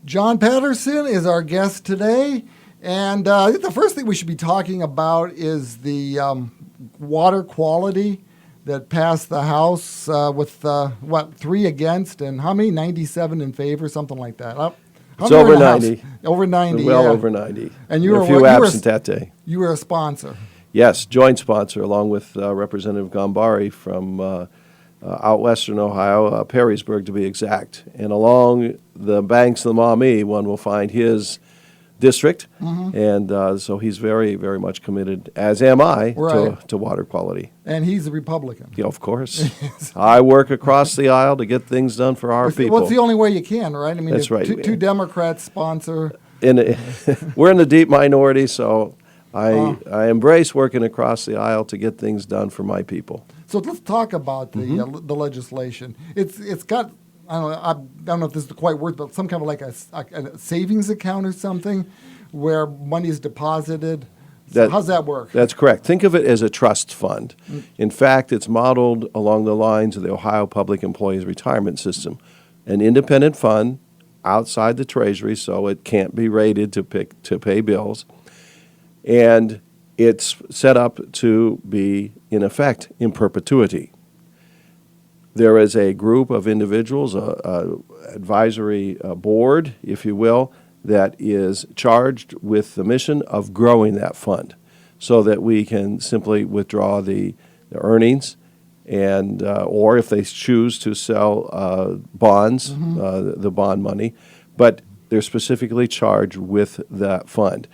John Patterson is our guest today, and I think the first thing we should be talking about is the water quality that passed the House with, 3 against and how many? 97 in favor, something like that. It's over 90. Over 90, well yeah. over 90. And you were a few absent that day. You were a sponsor. Yes, joint sponsor, along with Representative Gambari from out western Ohio, Perrysburg to be exact. And along the banks of the Maumee, one will find his district. Mm-hmm. And so he's very, very much committed, as am I, right, to water quality. And he's a Republican. Yeah, of course. I work across the aisle to get things done for our people. Well, it's the only way you can, right? I mean, that's right. Two Democrats sponsor. We're in the deep minority, so I embrace working across the aisle to get things done for my people. So let's talk about the legislation. It's got, I don't know if this is the quite word, but some kind of like a savings account or something where money is deposited. So how's that work? That's correct. Think of it as a trust fund. In fact, it's modeled along the lines of the Ohio Public Employees Retirement System, an independent fund outside the Treasury, so it can't be rated to pay bills. And it's set up to be, in effect, in perpetuity. There is a group of individuals, an advisory board, if you will, that is charged with the mission of growing that fund so that we can simply withdraw the earnings and or if they choose to sell bonds, the bond money, but they're specifically charged with that fund.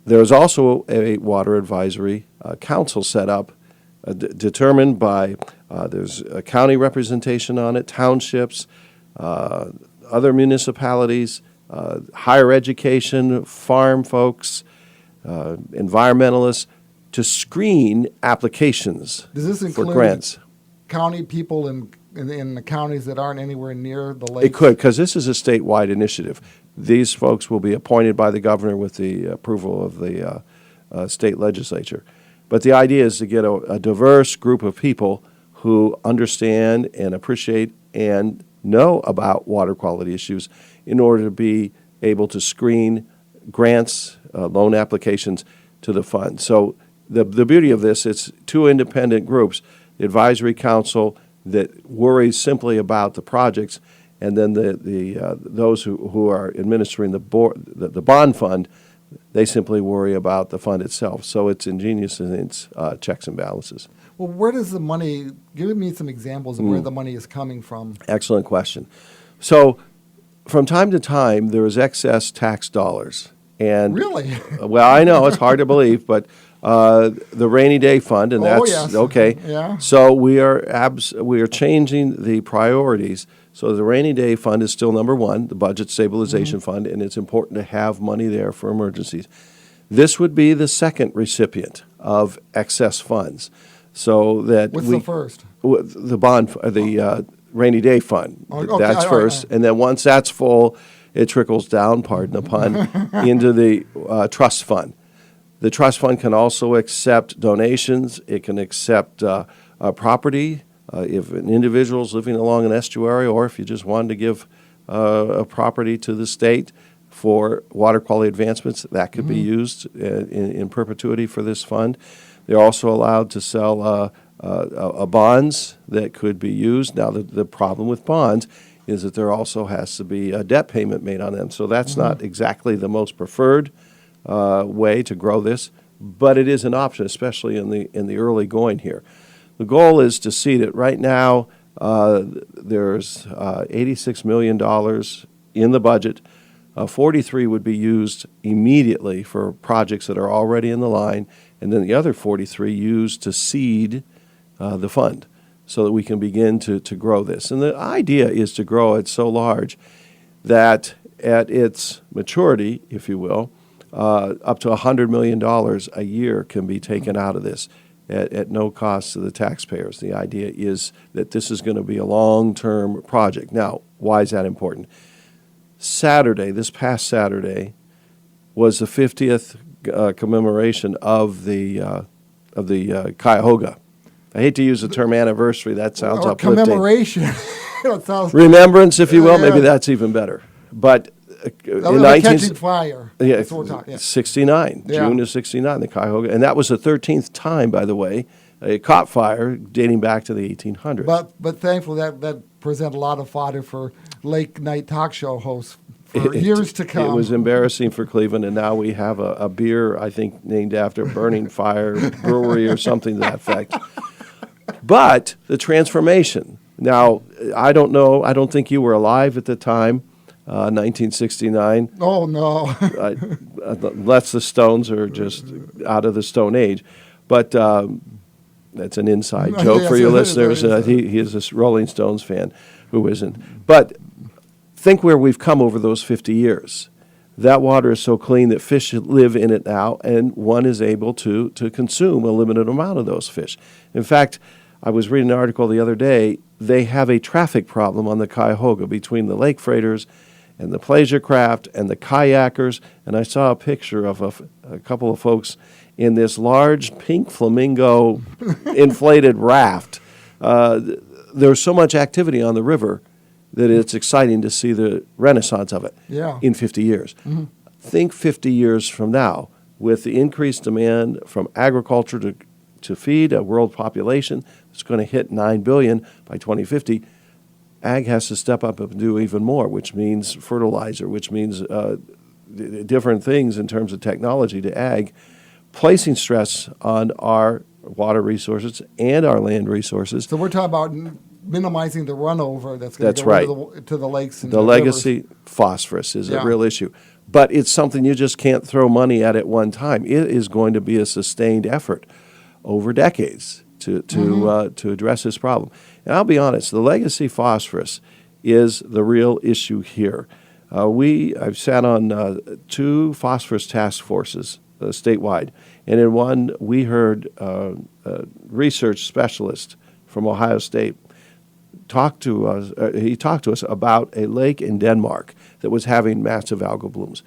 There's also a water advisory council set up, determined by, there's a county representation on it, townships, other municipalities, higher education, farm folks, environmentalists, to screen applications Does this for include grants. County people in the counties that aren't anywhere near the lake? It could, because this is a statewide initiative. These folks will be appointed by the governor with the approval of the state legislature. But the idea is to get a diverse group of people who understand and appreciate and know about water quality issues in order to be able to screen grants, loan applications to the fund. So the beauty of this, it's 2 independent groups, the advisory council that worries simply about the projects, and then those who are administering the bond fund, they simply worry about the fund itself. So it's ingenious in its checks and balances. Well, where does the money, give me some examples of where the money is coming from. Excellent question. So from time to time, there is excess tax dollars. And really? Well, I know, it's hard to believe, but the rainy day fund, and that's yes. okay. Yeah. So we are changing the priorities. So the rainy day fund is still number 1, the budget stabilization fund, and it's important to have money there for emergencies. This would be the second recipient of excess funds, so that What's the first? The rainy day fund. Okay, That's first, and then once that's full, it trickles down, pardon the pun, into the trust fund. The trust fund can also accept donations. It can accept property if an individual is living along an estuary, or if you just wanted to give a property to the state for water quality advancements, that could be used in perpetuity for this fund. They're also allowed to sell bonds that could be used. Now, the problem with bonds is that there also has to be a debt payment made on them. So that's not exactly the most preferred way to grow this, but it is an option, especially in the early going here. The goal is to seed it. Right now, there's $86 million in the budget. 43 would be used immediately for projects that are already in the line, and then the other 43 used to seed the fund so that we can begin to grow this. And the idea is to grow it so large that at its maturity, if you will, up to $100 million a year can be taken out of this at no cost to the taxpayers. The idea is that this is going to be a long-term project. Now, why is that important? This past Saturday, was the 50th commemoration of the Cuyahoga. I hate to use the term anniversary. That sounds uplifting. Commemoration. Remembrance, if you will. Maybe that's even better. But That in was 19 catching fire. yeah, That's what we're talking. Yeah. 69, Yeah. June of 69, the Cuyahoga. And that was the 13th time, by the way, it caught fire dating back to the 1800s. But thankfully that presented a lot of fodder for late night talk show hosts for years to come. It was embarrassing for Cleveland, and now we have a beer, I think, named after Burning Fire Brewery or something to that effect. But the transformation. Now, I don't know. I don't think you were alive at the time, 1969. Oh no. Unless the Stones are just out of the Stone Age. But that's an inside joke Yes, for your it is listeners. very inside. He is a Rolling Stones fan who isn't. But think where we've come over those 50 years. That water is so clean that fish live in it now, and one is able to consume a limited amount of those fish. In fact, I was reading an article the other day. They have a traffic problem on the Cuyahoga between the lake freighters and the pleasure craft and the kayakers. And I saw a picture of a couple of folks in this large pink flamingo inflated raft. There's so much activity on the river that it's exciting to see the renaissance of it in 50 years. Mm-hmm. Think 50 years from now, with the increased demand from agriculture to feed a world population that's going to hit 9 billion by 2050, ag has to step up and do even more, which means fertilizer, which means different things in terms of technology to ag, placing stress on our water resources and our land resources. So we're talking about minimizing the runover that's going to go right. to the lakes and the legacy rivers. Phosphorus is a real issue. But it's something you just can't throw money at one time. It is going to be a sustained effort over decades to address this problem. And I'll be honest, the legacy phosphorus is the real issue here. I've sat on 2 phosphorus task forces statewide, and in one we heard a research specialist from Ohio State talked to us about a lake in Denmark that was having massive algal blooms,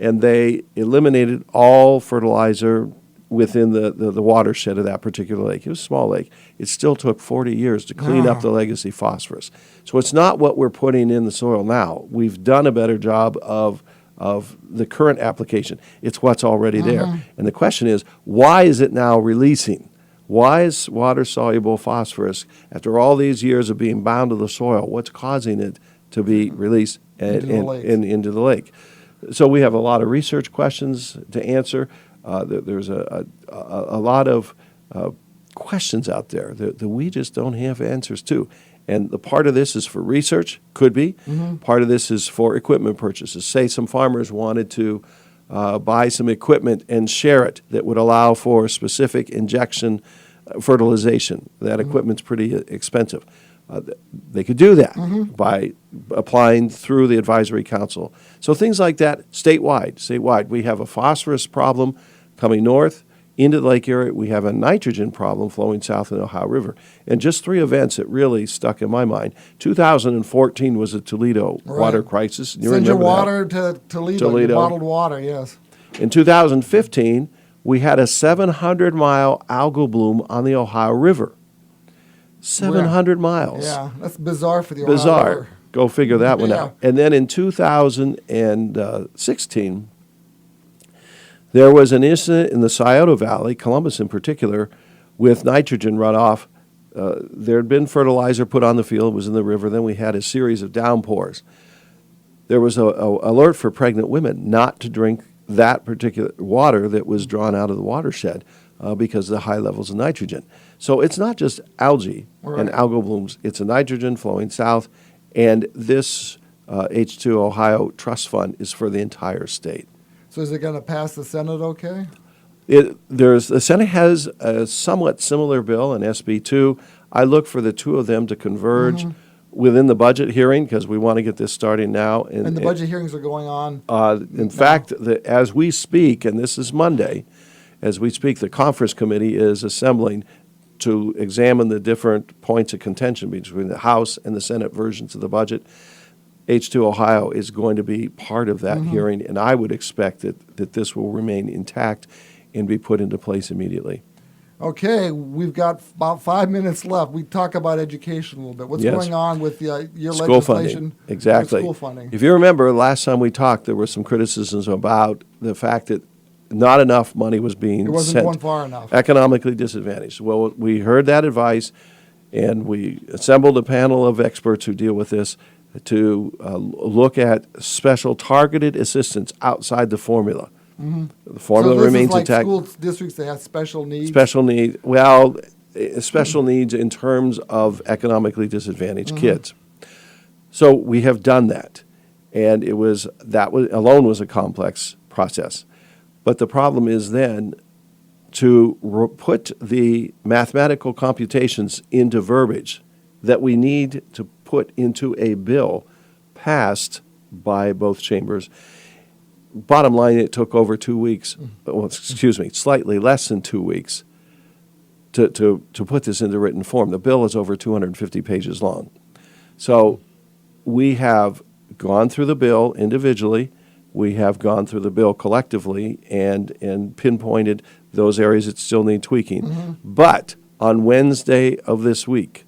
and they eliminated all fertilizer within the watershed of that particular lake. It was a small lake. It still took 40 years to clean up the legacy phosphorus. So it's not what we're putting in the soil now. We've done a better job of the current application. It's what's already there. And the question is, why is it now releasing? Why is water-soluble phosphorus, after all these years of being bound to the soil, what's causing it to be released into the lake? So we have a lot of research questions to answer. There's a lot of questions out there that we just don't have answers to. And the part of this is for research, could be. Mm-hmm. Part of this is for equipment purchases. Say some farmers wanted to buy some equipment and share it that would allow for specific injection fertilization. That equipment's pretty expensive. They could do that by applying through the advisory council. So things like that statewide. We have a phosphorus problem coming north into the lake area. We have a nitrogen problem flowing south in the Ohio River. And just 3 events that really stuck in my mind. 2014 was a Toledo water crisis. You Send your remember water to Toledo, your bottled water, yes. In 2015, we had a 700-mile algal bloom on the Ohio River. 700 miles. Yeah, that's bizarre for the Ohio River. Go figure that one out. And then in 2016, there was an incident in the Scioto Valley, Columbus in particular, with nitrogen runoff. There had been fertilizer put on the field, it was in the river. Then we had a series of downpours. There was an alert for pregnant women not to drink that particular water that was drawn out of the watershed because of the high levels of nitrogen. So it's not just algae and algal blooms. It's a nitrogen flowing south, and this H2 Ohio Trust Fund is for the entire state. So is it going to pass the Senate okay? The Senate has a somewhat similar bill, an SB2. I look for the 2 of them to converge within the budget hearing because we want to get this starting now. And the budget hearings are going on? In fact, as we speak, and this is Monday, as we speak, the conference committee is assembling to examine the different points of contention between the House and the Senate versions of the budget. H2 Ohio is going to be part of that hearing, and I would expect that this will remain intact and be put into place immediately. Okay, we've got about 5 minutes left. We talk about education a little bit. What's Yes. going on with your School legislation? funding. Exactly. With school funding. If you remember, last time we talked, there were some criticisms about the fact that not enough money was being It wasn't sent. going far enough. Economically disadvantaged. Well, we heard that advice, and we assembled a panel of experts who deal with this to look at special targeted assistance outside the formula. The formula so this remains is like intact. school districts that have special needs. Special need, well, special needs in terms of economically disadvantaged kids. So we have done that, and that alone was a complex process. But the problem is then to put the mathematical computations into verbiage that we need to put into a bill passed by both chambers. Bottom line, it took over 2 weeks, well, excuse me, slightly less than 2 weeks to put this into written form. The bill is over 250 pages long. So we have gone through the bill individually. We have gone through the bill collectively and pinpointed those areas that still need tweaking. But on Wednesday of this week,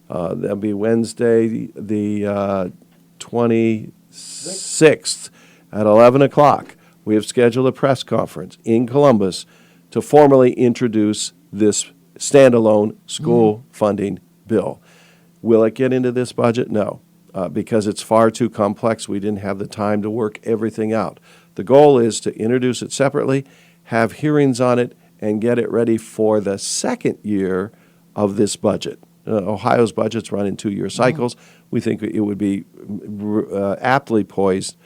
that'll be Wednesday the 26th, at 11 o'clock, we have scheduled a press conference in Columbus to formally introduce this standalone school funding bill. Will it get into this budget? No, because it's far too complex. We didn't have the time to work everything out. The goal is to introduce it separately, have hearings on it, and get it ready for the second year of this budget. Ohio's budgets run in 2-year cycles. We think it would be aptly poised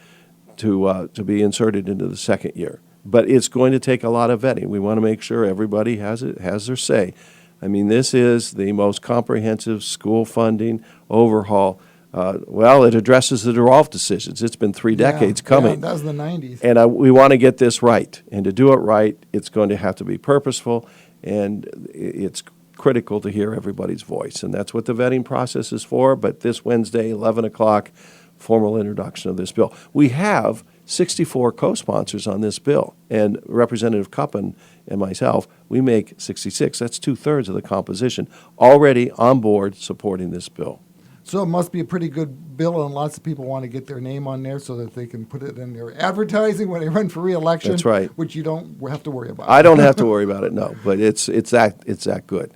to be inserted into the second year. But it's going to take a lot of vetting. We want to make sure everybody has their say. I mean, this is the most comprehensive school funding overhaul. It addresses the DeRolf decisions. It's been 3 decades coming. Yeah, that was the 90s. And we want to get this right. And to do it right, it's going to have to be purposeful, and it's critical to hear everybody's voice. And that's what the vetting process is for. But this Wednesday, 11 o'clock, formal introduction of this bill. We have 64 co-sponsors on this bill, and Representative Cuppen and myself, we make 66. That's 2/3 of the composition already on board supporting this bill. So it must be a pretty good bill, and lots of people want to get their name on there so that they can put it in their advertising when they run for re-election. That's right. Which you don't have to worry about. I don't have to worry about it, no, but it's that good.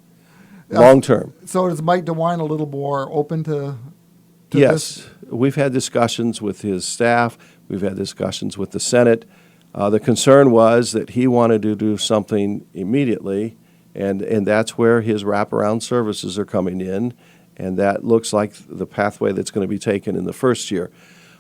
Long term. So is Mike DeWine a little more open to Yes. this? We've had discussions with his staff. We've had discussions with the Senate. The concern was that he wanted to do something immediately, and that's where his wraparound services are coming in, and that looks like the pathway that's going to be taken in the first year.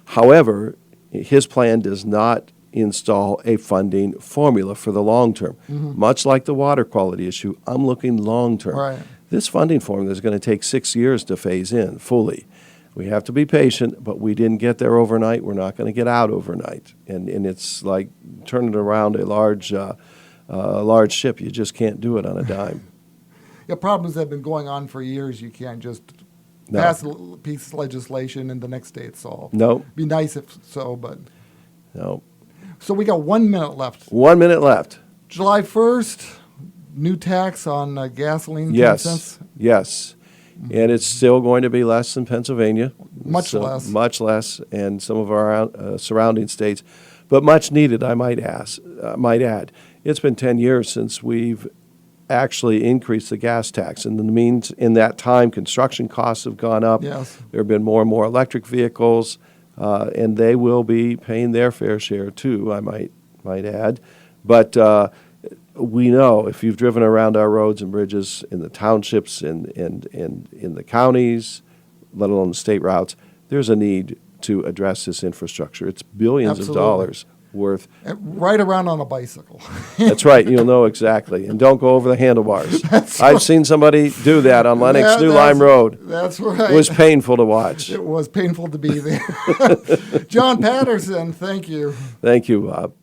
However, his plan does not install a funding formula for the long term. Much like the water quality issue, I'm looking long term. Right. This funding formula is going to take 6 years to phase in fully. We have to be patient, but we didn't get there overnight. We're not going to get out overnight. And it's like turning around a large ship. You just can't do it on a dime. Yeah, problems have been going on for years. You can't just No. pass a piece of legislation and the next day it's solved. No, Be nice if so, but. no. So we got 1 minute left. 1 minute left. July 1st, new tax on gasoline. 10 Yes, cents. yes. And it's still going to be less than Pennsylvania. Much less. Much less, and some of our surrounding states. But much needed, I might add. It's been 10 years since we've actually increased the gas tax. And in that time, construction costs have gone up. Yes. There have been more and more electric vehicles, and they will be paying their fair share too, I might add. But we know if you've driven around our roads and bridges in the townships and in the counties, let alone the state routes, there's a need to address this infrastructure. It's billions Absolutely. of dollars worth. Right around on a bicycle. That's right. You'll know exactly. And don't go over the handlebars. I've seen somebody do that on Lennox Yeah, New Lime Road. That's right. It was painful to watch. It was painful to be there. John Patterson, thank you. Thank you, Bob.